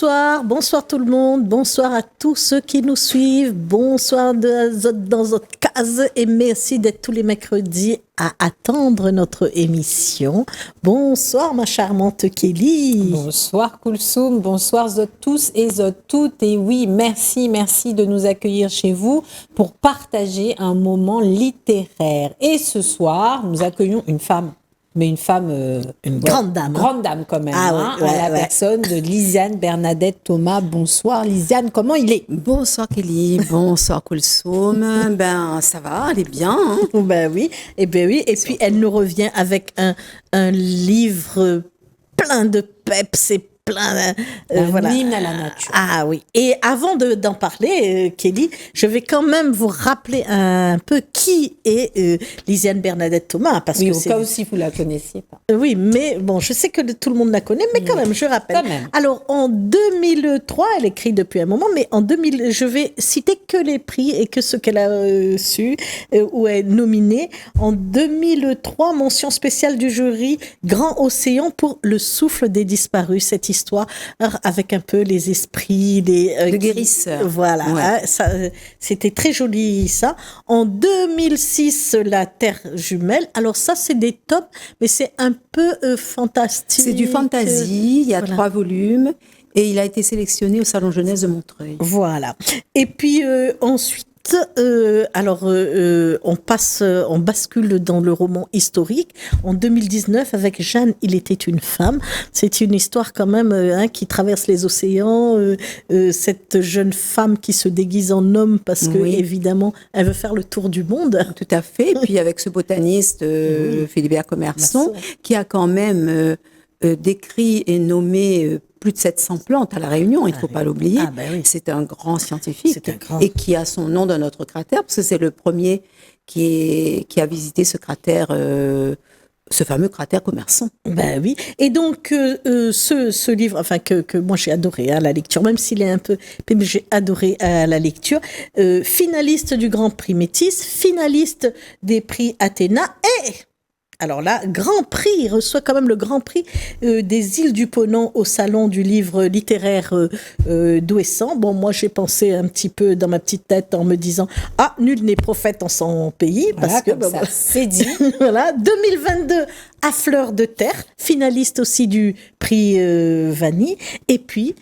Bonsoir tout le monde, bonsoir à tous ceux qui nous suivent, bonsoir dans votre case et merci d'être tous les mercredis à attendre notre émission. Bonsoir ma charmante Kelly. Bonsoir Koulsoum, bonsoir tous et toutes. Et oui, merci de nous accueillir chez vous pour partager un moment littéraire. Et ce soir, nous accueillons une femme. Mais une grande dame. Grande dame quand même, la personne de Lisiane Bernadette Thomas. Bonsoir Lisiane, comment il est? Bonsoir Kelly, bonsoir Koulsoum. Ça va, elle est bien. Hein. Oui. Et puis elle nous revient avec un livre plein de peps et plein hymne à la nature. Ah oui. Et avant d'en parler, Kelly, je vais quand même vous rappeler un peu qui est Lisiane Bernadette Thomas. Parce oui, que au cas où si vous la connaissiez pas. Oui, mais bon, je sais que tout le monde la connaît, mais quand même, je rappelle. Quand même. Alors, en 2003, elle écrit depuis un moment, mais en 2000, je vais citer que les prix et que ce qu'elle a su, où elle est nominée. En 2003, mention spéciale du jury, Grand Océan pour Le souffle des disparus. Cette histoire avec un peu les esprits, de guérisseurs. Voilà, ouais. Hein, ça, c'était très joli ça. En 2006, La Terre jumelle. Alors ça, c'est des tops, mais c'est un peu fantastique. C'est du fantasy, il y a 3 volumes. Et il a été sélectionné au Salon Jeunesse de Montreuil. Voilà. Et puis ensuite, on bascule dans le roman historique en 2019 avec Jeanne, il était une femme. C'est une histoire quand même qui traverse les océans. Cette jeune femme qui se déguise en homme parce que évidemment, elle veut faire le tour du monde. Tout à fait. Et puis avec ce botaniste Philibert Commerson qui a quand même décrit et nommé plus de 700 plantes à La Réunion, il ne faut pas l'oublier. Oui. C'est un grand scientifique et qui a son nom dans notre cratère, parce que c'est le premier qui a visité ce cratère, ce fameux cratère Commerson. Oui. Et donc, ce livre, enfin, que moi j'ai adoré à la lecture, même s'il est un peu, mais j'ai adoré à la lecture, finaliste du Grand Prix Métis, finaliste des prix Athéna et... Alors là, Grand Prix, il reçoit quand même le Grand Prix des Îles du Ponant au Salon du livre littéraire d'Ouessant. Bon, moi, j'ai pensé un petit peu dans ma petite tête en me disant « Ah, nul n'est prophète en son pays. » Parce que ça, c'est dit. Voilà, 2022, À fleur de terre, finaliste aussi du prix Vanille. Et puis,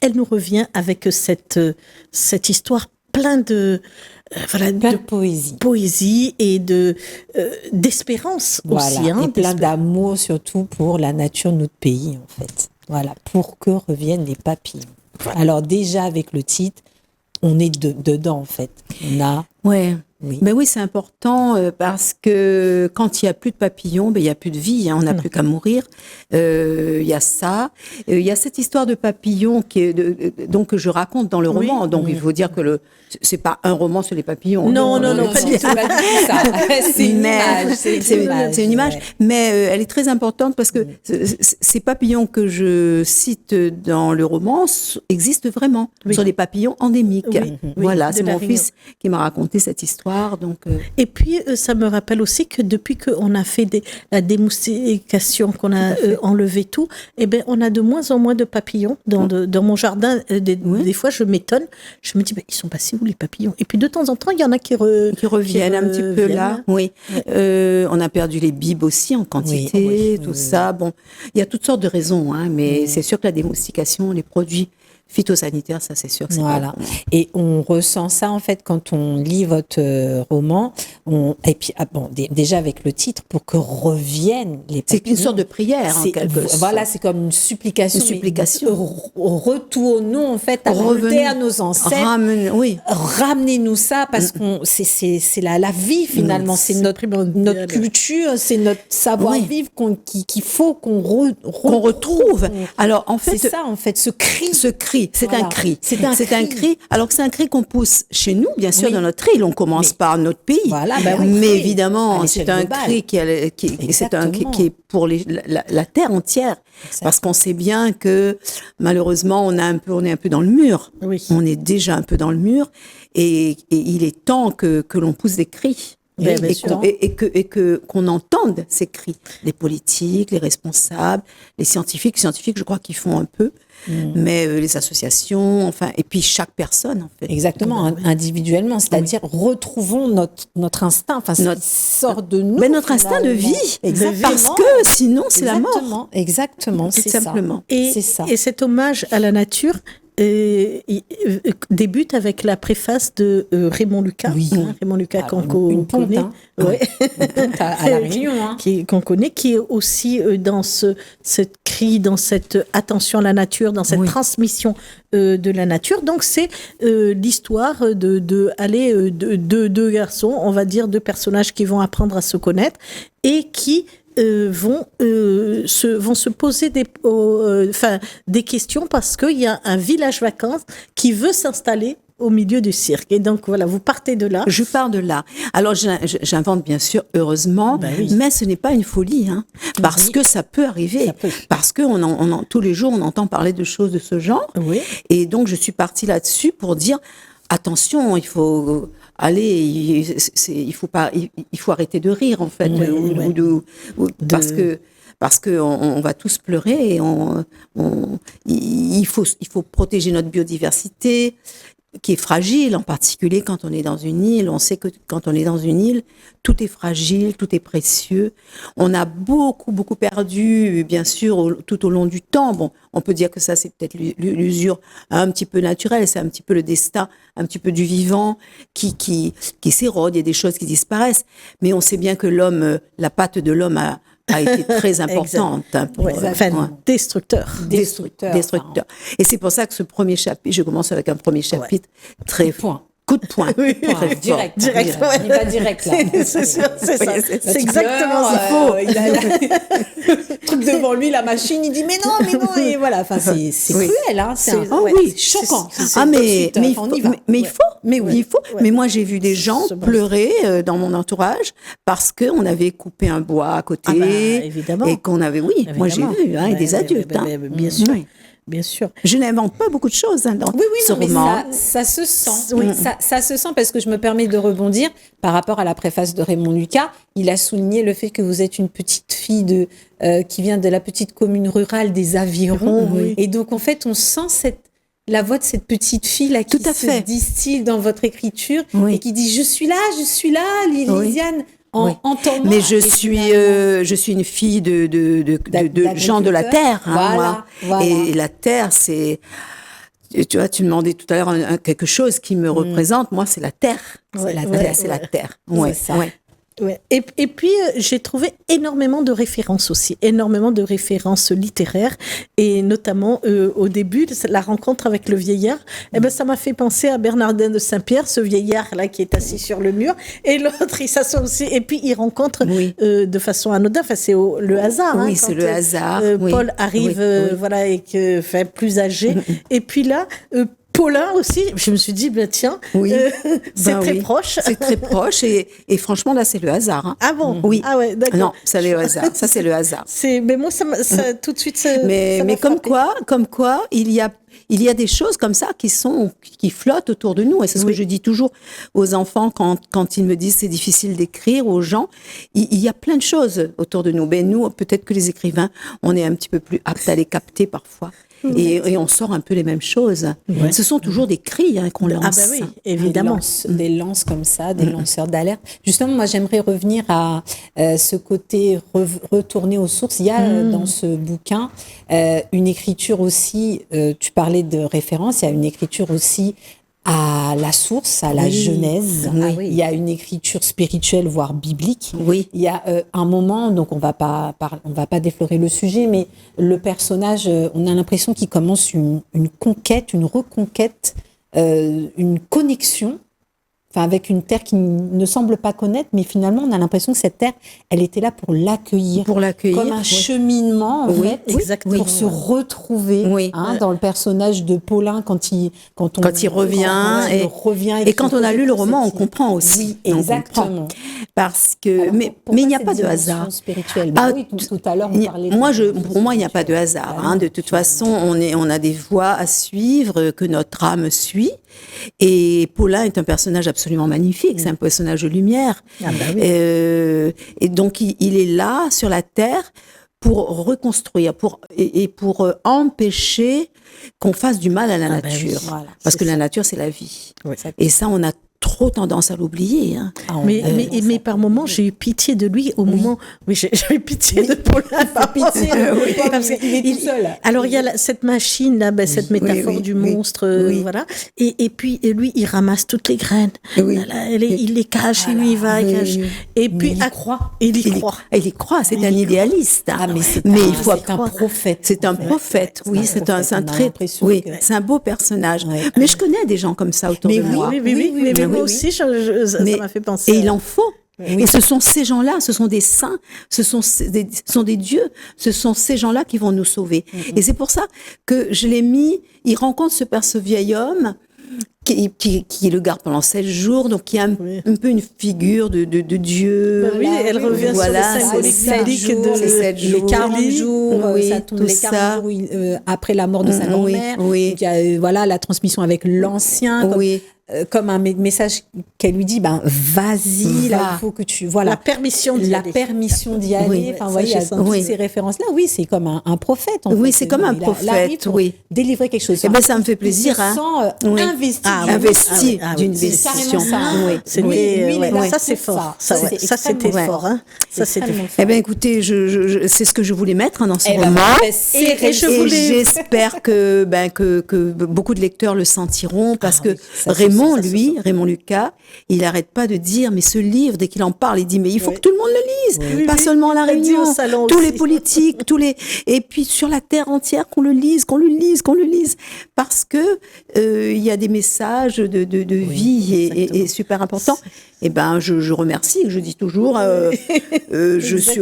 elle nous revient avec cette histoire plein de... plein de poésie et d'espérance aussi. Et plein d'amour surtout pour la nature de notre pays, en fait. Voilà, pour que reviennent les papillons. Voilà. Alors déjà, avec le titre, on est dedans, en fait. On a... Oui. Mais oui, c'est important parce que quand il n'y a plus de papillons, il n'y a plus de vie, on n'a plus qu'à mourir. Il y a ça. Il y a cette histoire de papillons donc, que je raconte dans le roman. Donc il faut dire que c'est pas un roman sur les papillons. Non, pas du tout. C'est une image. C'est une image. Mais elle est très importante parce que ces papillons que je cite dans le roman existent vraiment. Ce sont des papillons endémiques. Voilà, c'est mon fils qui m'a raconté cette histoire. Donc, Et puis, ça me rappelle aussi que depuis qu'on a fait la démoustication, qu'on a enlevé tout, on a de moins en moins de papillons dans mon jardin. Des fois, je m'étonne. Je me dis, ils sont passés où les papillons? Et puis, de temps en temps, il y en a qui reviennent un petit peu là. Oui. On a perdu les bibes aussi en quantité, tout ça. Bon, il y a toutes sortes de raisons, mais c'est sûr que la démoustication, les produits phytosanitaires, ça c'est sûr. Voilà. Et on ressent ça en fait quand on lit votre roman. Et puis déjà avec le titre, pour que reviennent les papillons. C'est une sorte de prière en quelque sorte. Voilà, c'est comme une supplication. Retournons en fait à nos ancêtres. Ramenez-nous ça parce que c'est la vie finalement. C'est notre culture, c'est notre savoir-vivre qu'il faut qu'on retrouve. Alors en fait, c'est ça en fait, ce cri. C'est un cri. C'est un cri. Alors que c'est un cri qu'on pousse chez nous, bien sûr, dans notre île. On commence par notre pays. Voilà, mais évidemment, c'est un cri qui est pour la terre entière. Exactement. Parce qu'on sait bien que, malheureusement, on est un peu dans le mur. Oui. On est déjà un peu dans le mur. Et il est temps que l'on pousse des cris. Ben, bien sûr. Qu'on entende ces cris. Les politiques, les responsables, les scientifiques, je crois qu'ils font un peu, mais les associations, enfin, et puis chaque personne, en fait. Exactement, individuellement, c'est-à-dire retrouvons notre instinct, enfin, ce qui sort de nous. Mais notre instinct de vie, parce que sinon c'est la mort. Exactement, tout simplement. Et cet hommage à la nature débute avec la préface de Raymond Lucas. Oui. Raymond Lucas qu'on connaît. Hein. Ouais. À la Réunion. Hein. Qu'on connaît, qui est aussi dans cette cri, dans cette attention à la nature, dans cette transmission de la nature. Donc c'est l'histoire de deux garçons, on va dire deux personnages qui vont apprendre à se connaître et qui vont se poser des questions parce qu'il y a un village vacances qui veut s'installer au milieu du cirque. Et donc, voilà, vous partez de là. Je pars de là. Alors, j'invente, bien sûr, heureusement, mais ce n'est pas une folie, hein, parce que ça peut arriver. Parce que tous les jours, on entend parler de choses de ce genre. Oui. Et donc, je suis partie là-dessus pour dire, attention, il faut il faut arrêter de rire, en fait, parce que on va tous pleurer et il faut protéger notre biodiversité qui est fragile, en particulier quand on est dans une île. On sait que quand on est dans une île, tout est fragile, tout est précieux. On a beaucoup perdu, bien sûr, tout au long du temps. Bon, on peut dire que ça, c'est peut-être l'usure un petit peu naturelle, c'est un petit peu le destin, un petit peu du vivant qui s'érode, il y a des choses qui disparaissent. Mais on sait bien que l'homme, la patte de l'homme a été très importante. Destructeur. Et c'est pour ça que ce premier chapitre, je commence avec un premier chapitre très fort. Coup de poing. Direct. Il va direct, là. C'est sûr, c'est ça. C'est exactement ça. Il a le truc devant lui, la machine, il dit mais non, et voilà. Enfin, c'est cruel, hein. C'est choquant. Mais il faut. Mais moi, j'ai vu des gens pleurer dans mon entourage parce qu'on avait coupé un bois à côté. Évidemment. Et qu'on avait, moi j'ai vu, et des adultes. Bien sûr. Bien sûr. Je n'invente pas beaucoup de choses dans ce roman. Mais ça se sent. Oui, ça se sent parce que je me permets de rebondir par rapport à la préface de Raymond Lucas. Il a souligné le fait que vous êtes une petite fille qui vient de la petite commune rurale des Avirons. Et donc, en fait, on sent la voix de cette petite fille là qui se distille dans votre écriture et qui dit « Je suis là, Lisiane ». Mais je suis une fille de gens de la terre. Hein, voilà. Et la terre, c'est... Tu vois, tu demandais tout à l'heure quelque chose qui me représente. Moi, c'est la terre. C'est la terre. Ouais, ça. Ouais. Ouais. Et puis, j'ai trouvé énormément de références aussi, énormément de références littéraires, et notamment au début, la rencontre avec le vieillard, ça m'a fait penser à Bernardin de Saint-Pierre, ce vieillard-là qui est assis sur le mur, et l'autre, il s'assoit aussi, et puis il rencontre de façon anodine, c'est le hasard. Oui, c'est le hasard. Paul arrive, et plus âgé, et puis là... Paulin aussi, je me suis dit, tiens, c'est très proche. C'est très proche et franchement, là, c'est le hasard. Hein. Ah bon? Oui. Ah ouais, d'accord. Non, c'est le hasard. Ça, c'est le hasard. Mais moi, ça tout de suite, mais comme quoi, il y a des choses comme ça qui flottent autour de nous. Et c'est ce que je dis toujours aux enfants quand ils me disent c'est difficile d'écrire, aux gens. Il y a plein de choses autour de nous. Nous, peut-être que les écrivains, on est un petit peu plus aptes à les capter parfois. Et on sort un peu les mêmes choses. Ouais. Ce sont toujours des cris qu'on lance. Ah oui, évidemment. Des lances comme ça, des lanceurs d'alerte. Justement, moi, j'aimerais revenir à ce côté retourner aux sources. Il y a dans ce bouquin une écriture aussi, tu parlais de référence, il y a une écriture aussi à la source, à la Genèse. Il y a une écriture spirituelle, voire biblique. Oui. Il y a un moment, donc on va pas déflorer le sujet, mais le personnage, on a l'impression qu'il commence une conquête, une reconquête, une connexion, avec une terre qu'il ne semble pas connaître, mais finalement, on a l'impression que cette terre, elle était là pour l'accueillir. Comme un cheminement, en fait, pour se retrouver dans le personnage de Paulin quand il revient. Et quand on a lu le roman, on comprend aussi. Oui, exactement. Parce que, mais il n'y a pas de hasard. Tout à l'heure, on parlait pour moi, il n'y a pas de hasard. De toute façon, on a des voies à suivre que notre âme suit. Et Paulin est un personnage absolument absolument magnifique. C'est un personnage de lumière. Ah bah oui. Et donc, il est là, sur la Terre, pour reconstruire, pour empêcher qu'on fasse du mal à la Ah bah nature. oui, voilà, Parce c'est que ça. la nature, c'est la vie. Ouais. Et ça, on a trop tendance à l'oublier. Hein. Mais par moments, j'ai eu pitié de lui au moment. Oui, j'ai eu pitié de Paulin. Par pitié de oui, Paul, parce il est tout seul. Alors, il y a cette machine, là, cette métaphore oui, du oui, monstre, oui. voilà. Et puis, lui, il ramasse toutes les graines. Oui. Là, il les cache, il y va, il cache. Et puis, il y croit. Il y croit. Il y croit, c'est un idéaliste. Hein. Ah, mais c'est il faut un prophète. C'est un prophète, oui, c'est un très, oui, c'est un beau personnage. Ouais. Mais je connais des gens comme ça autour de moi. Oui, mais moi aussi, ça m'a fait penser. Et il en faut. Et ce sont ces gens-là, ce sont des saints, ce sont des dieux, ce sont ces gens-là qui vont nous sauver. Et c'est pour ça que je l'ai mis, il rencontre ce vieil homme qui le garde pendant 7 jours, donc qui a un peu une figure de Dieu. Oui, elle revient sur les symboliques les 40 jours, ça tombe les 40 jours après la mort de sa grand-mère. Oui. Donc, il y a, la transmission avec l'ancien. Comme un message qu'elle lui dit, vas-y, là, il faut que tu... Voilà. La permission d'y aller. Oui, enfin, il y a toutes ces références-là. Oui, c'est comme un prophète. En fait. C'est comme un prophète, oui. Délivrer quelque chose. Eh ben, ça me fait plaisir. Il se sent investi d'une décision. Ça, c'est fort. Ça, c'était fort. Ça, c'était fort. Eh bien, écoutez, c'est ce que je voulais mettre dans ce roman. Et j'espère que beaucoup de lecteurs le sentiront, parce que Raymond Lucas, il n'arrête pas de dire, mais ce livre, dès qu'il en parle, il dit, mais il faut que tout le monde le lise, pas seulement la Réunion, tous les politiques, et puis sur la terre entière, qu'on le lise, parce que il y a des messages de vie et super importants. Eh ben, je remercie, je dis toujours, je suis...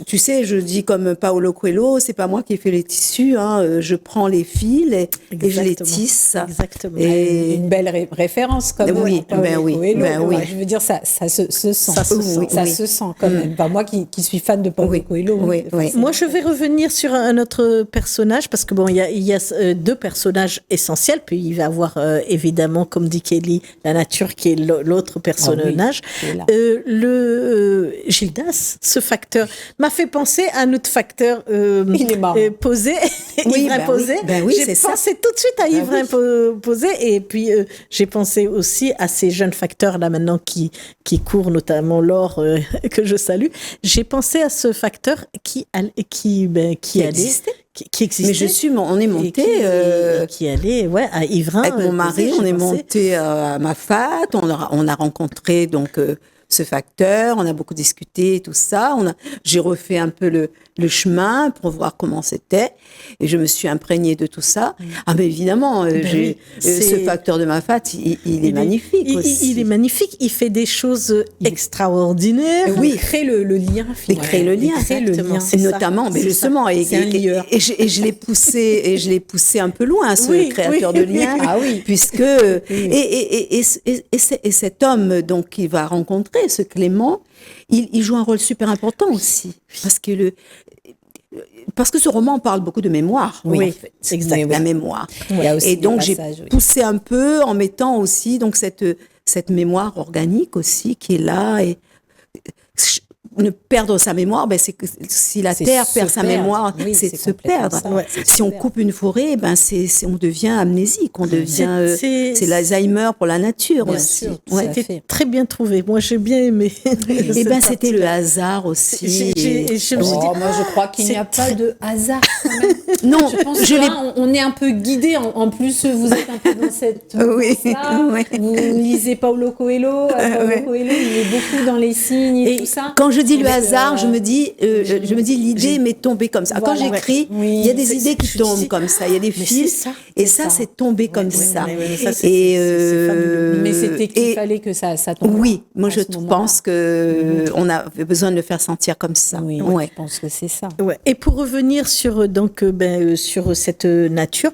Tu sais, je dis comme Paulo Coelho, c'est pas moi qui ai fait les tissus, hein, je prends les fils et je les tisse. Exactement. Et une belle référence quand même. Oui. Je veux dire, ça se sent. Ça se sent quand même. Enfin, moi qui suis fan de Paulo Coelho. Moi, je vais revenir sur un autre personnage, parce que bon, il y a 2 personnages essentiels, puis il va y avoir évidemment, comme dit Kelly, la nature qui est l'autre personnage. Gildas, ce facteur m'a fait penser à un autre facteur posé, Ivrain Posé. J'ai pensé tout de suite à Ivrain Posé, et puis j'ai pensé aussi à ces jeunes facteurs là maintenant qui courent, notamment Laure, que je salue. J'ai pensé à ce facteur qui existait. Qui existait. Mais on est monté qui allait à Ivrain avec mon mari, on est monté à Mafat, on a rencontré donc ce facteur, on a beaucoup discuté, tout ça. J'ai refait un peu le chemin pour voir comment c'était, et je me suis imprégnée de tout ça. Ah, mais évidemment, ce facteur de Mafat, il est magnifique aussi. Il est magnifique, il fait des choses extraordinaires. Il crée le lien. Il crée le lien, notamment, mais justement, et je l'ai poussé un peu loin, ce créateur de liens, puisque et cet homme donc qu'il va rencontrer, ce Clément, il joue un rôle super important aussi, parce que ce roman parle beaucoup de mémoire. Oui, en fait. Exactement. La mémoire. Et donc j'ai poussé un peu en mettant aussi donc cette mémoire organique aussi qui est là, et ne perdre sa mémoire, c'est que si la terre perd sa mémoire, c'est se perdre. Si on coupe une forêt, on devient amnésique, c'est l'Alzheimer pour la nature aussi. C'était très bien trouvé. Moi, j'ai bien aimé. Et c'était le hasard aussi. Moi, je crois qu'il n'y a pas de hasard. Non, je pense on est un peu guidé. En plus, vous êtes un peu dans cette. Vous lisez Paulo Coelho. Paulo Coelho, il est beaucoup dans les signes et tout ça. Quand je dis le hasard, je me dis l'idée m'est tombée comme ça. Quand j'écris, il y a des idées qui tombent comme ça, il y a des fils, et ça c'est tombé comme ça. Mais c'était qu'il fallait que ça tombe. Oui, moi je pense que on avait besoin de le faire sentir comme ça. Oui, je pense que c'est ça. Et pour revenir sur sur cette nature,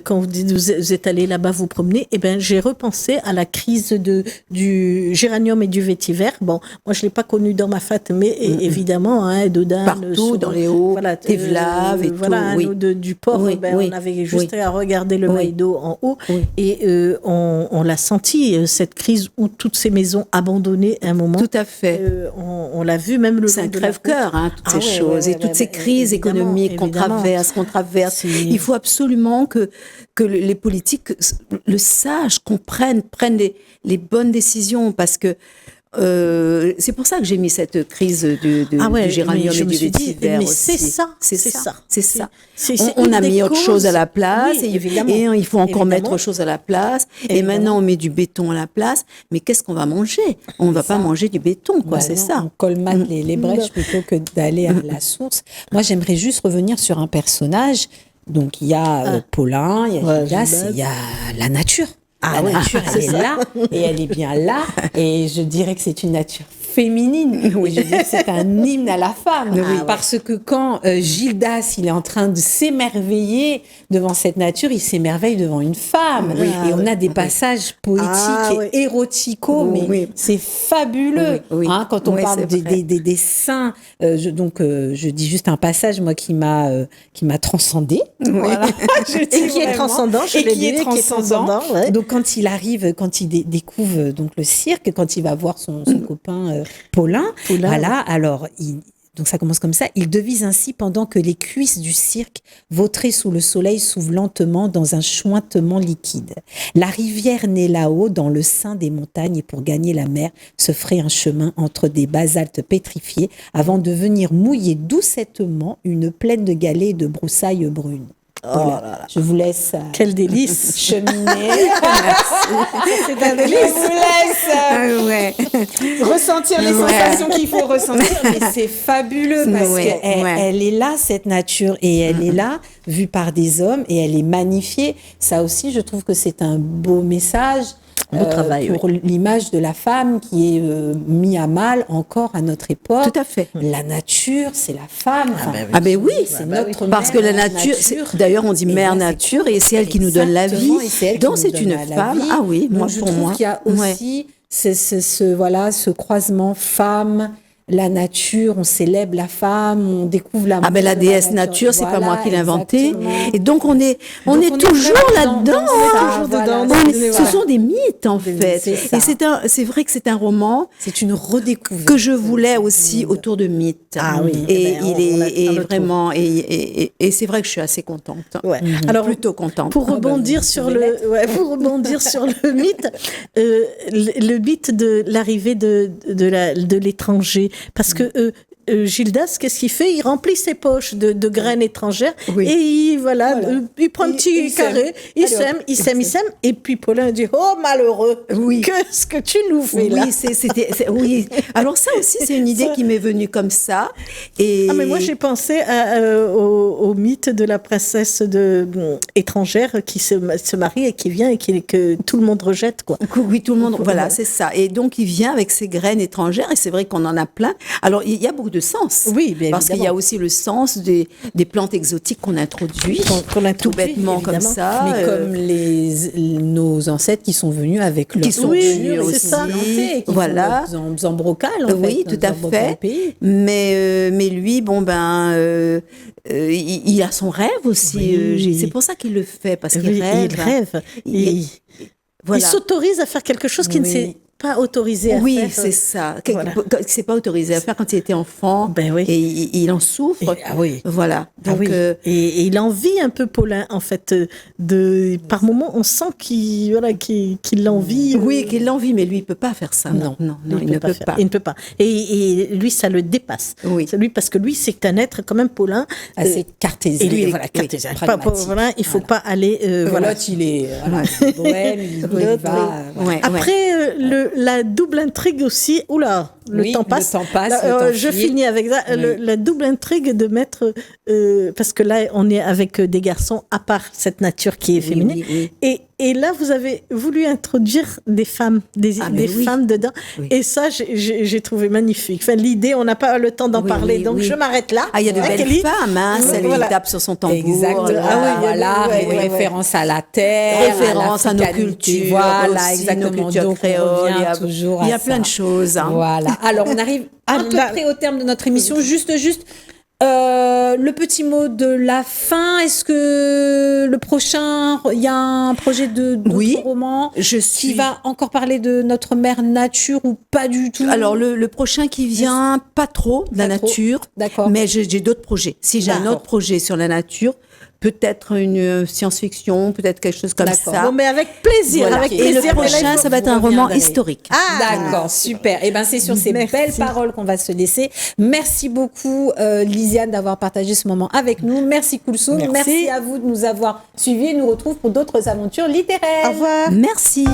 quand vous êtes allé là-bas vous promener, j'ai repensé à la crise du géranium et du vétiver. Bon, moi je l'ai pas connu dans Mafat, Mais évidemment, Dodane, partout dans les hauts, Thévelav et voilà, tout. Oui. Du port, on avait juste à regarder le Maïdo en haut et on l'a senti, cette crise où toutes ces maisons abandonnées à un moment. Tout à fait. On l'a vu même le c'est un crève-cœur, toutes ces choses et toutes ces crises économiques qu'on traverse. Il faut absolument que les politiques le sachent, comprennent, prennent les bonnes décisions, parce que c'est pour ça que j'ai mis cette crise du géranium et du vétiver aussi. C'est ça. On a mis autre chose à la place, et il faut encore mettre autre chose à la place. Et maintenant, on met du béton à la place. Mais qu'est-ce qu'on va manger? On ne va pas manger du béton, quoi. C'est ça. On colmate les brèches plutôt que d'aller à la source. Moi, j'aimerais juste revenir sur un personnage. Donc, il y a Paulin, il y a Gildas, il y a la nature. La nature, elle est là, et elle est bien là, et je dirais que c'est une nature féminine. Oui, je dirais que c'est un hymne à la femme. Parce que quand Gildas, il est en train de s'émerveiller devant cette nature, il s'émerveille devant une femme. Et on a des passages poétiques et éroticaux, mais c'est fabuleux. Quand on parle des saints, je dis juste un passage, moi, qui m'a transcendée. Voilà. Et qui est transcendant, Donc, quand il arrive, quand il découvre donc le cirque, quand il va voir son copain Paulin, voilà, alors donc ça commence comme ça. Il devise ainsi: pendant que les cuisses du cirque, vautrées sous le soleil, s'ouvrent lentement dans un chointement liquide. La rivière naît là-haut, dans le sein des montagnes, et pour gagner la mer, se ferait un chemin entre des basaltes pétrifiés, avant de venir mouiller doucettement une plaine de galets et de broussailles brunes. Voilà. Je vous laisse. Quel délice! Cheminer. C'est un délice. Je vous laisse ressentir les sensations qu'il faut ressentir. Mais c'est fabuleux parce qu'elle est là, cette nature, et elle est là, vue par des hommes, et elle est magnifiée. Ça aussi, je trouve que c'est un beau message. Travail, pour l'image de la femme qui est mis à mal encore à notre époque. Tout à fait. La nature, c'est la femme. C'est notre mère. Parce que la nature, d'ailleurs on dit mère nature, et c'est elle qui nous donne la vie. Donc c'est une femme. Ah oui, moi pour moi. Il y a aussi ce croisement femme. La nature, on célèbre la femme, on découvre l'amour. La déesse nature, c'est pas moi qui l'ai inventée. Et donc on est toujours là-dedans. Ce sont des mythes en fait. Et c'est vrai que c'est un roman. C'est une redécouverte que je voulais aussi autour de mythes. Et il est vraiment et c'est vrai que je suis assez contente. Alors plutôt contente. Pour rebondir sur le mythe, le mythe de l'arrivée de l'étranger. Parce que Gildas, qu'est-ce qu'il fait? Il remplit ses poches de graines étrangères et il prend un petit carré, il sème, et puis Paulin dit: oh malheureux, qu'est-ce que tu nous fais là? Oui. Alors ça aussi, c'est une idée qui m'est venue comme ça. Et... mais moi j'ai pensé au mythe de la princesse étrangère qui se marie et qui vient et que tout le monde rejette, quoi. Oui, tout le monde, voilà, c'est ça. Et donc il vient avec ses graines étrangères, et c'est vrai qu'on en a plein. Alors il y a beaucoup de sens. Oui, bien parce qu'il y a aussi le sens des plantes exotiques qu'on introduit, tout bêtement comme ça. Mais comme nos ancêtres qui sont venus avec leur c'est ça. Voilà. En brocal, tout à fait. Mais lui, il a son rêve aussi. C'est pour ça qu'il le fait, parce qu'il rêve. Il rêve. Il s'autorise à faire quelque chose qui ne s'est pas autorisé à faire. Oui, c'est ça. C'est pas autorisé à faire quand il était enfant. Et il en souffre. Voilà. Donc, et il envie un peu Paulin, en fait. Par moments, on sent qu'il l'envie. Oui, qu'il l'envie, mais lui, il peut pas faire ça. Non, il ne peut pas. Il ne peut pas. Et lui, ça le dépasse. Oui. Lui, parce que lui, c'est un être quand même, Paulin, assez cartésien. Cartésien. Il faut pas aller. L'autre, il est bohème, il va. Après, la double intrigue aussi. Oula, le temps passe. Je finis avec ça. La double intrigue de mettre, parce que là, on est avec des garçons à part cette nature qui est féminine, et Et là, vous avez voulu introduire des femmes, des femmes dedans. Oui. Et ça, j'ai trouvé magnifique. Enfin, l'idée, on n'a pas le temps d'en parler, donc je m'arrête là. Ah, il y a de belles femmes, hein, celle qui tape sur son tambour. Exactement. Voilà, Référence à la terre, référence à nos cultures. Voilà, aussi, exactement. nos cultures Donc, créoles. il y a plein de choses. Hein. Voilà. Alors, on arrive à peu près au terme de notre émission. Juste, le petit mot de la fin. Est-ce que le prochain, il y a un projet de roman qui va encore parler de notre mère nature ou pas du tout? Alors, le prochain qui vient, pas trop de la nature. D'accord. Mais j'ai d'autres projets. Si j'ai un autre projet sur la nature, peut-être une science-fiction, peut-être quelque chose comme ça. Bon, mais avec plaisir. Voilà. Avec plaisir. Et le prochain, ça va être un roman historique. D'accord, super. Et ben c'est sur ces belles paroles qu'on va se laisser. Merci beaucoup Lisiane d'avoir partagé ce moment avec nous. Merci Koulsoum. Merci à vous de nous avoir suivis et nous retrouve pour d'autres aventures littéraires. Au revoir. Merci.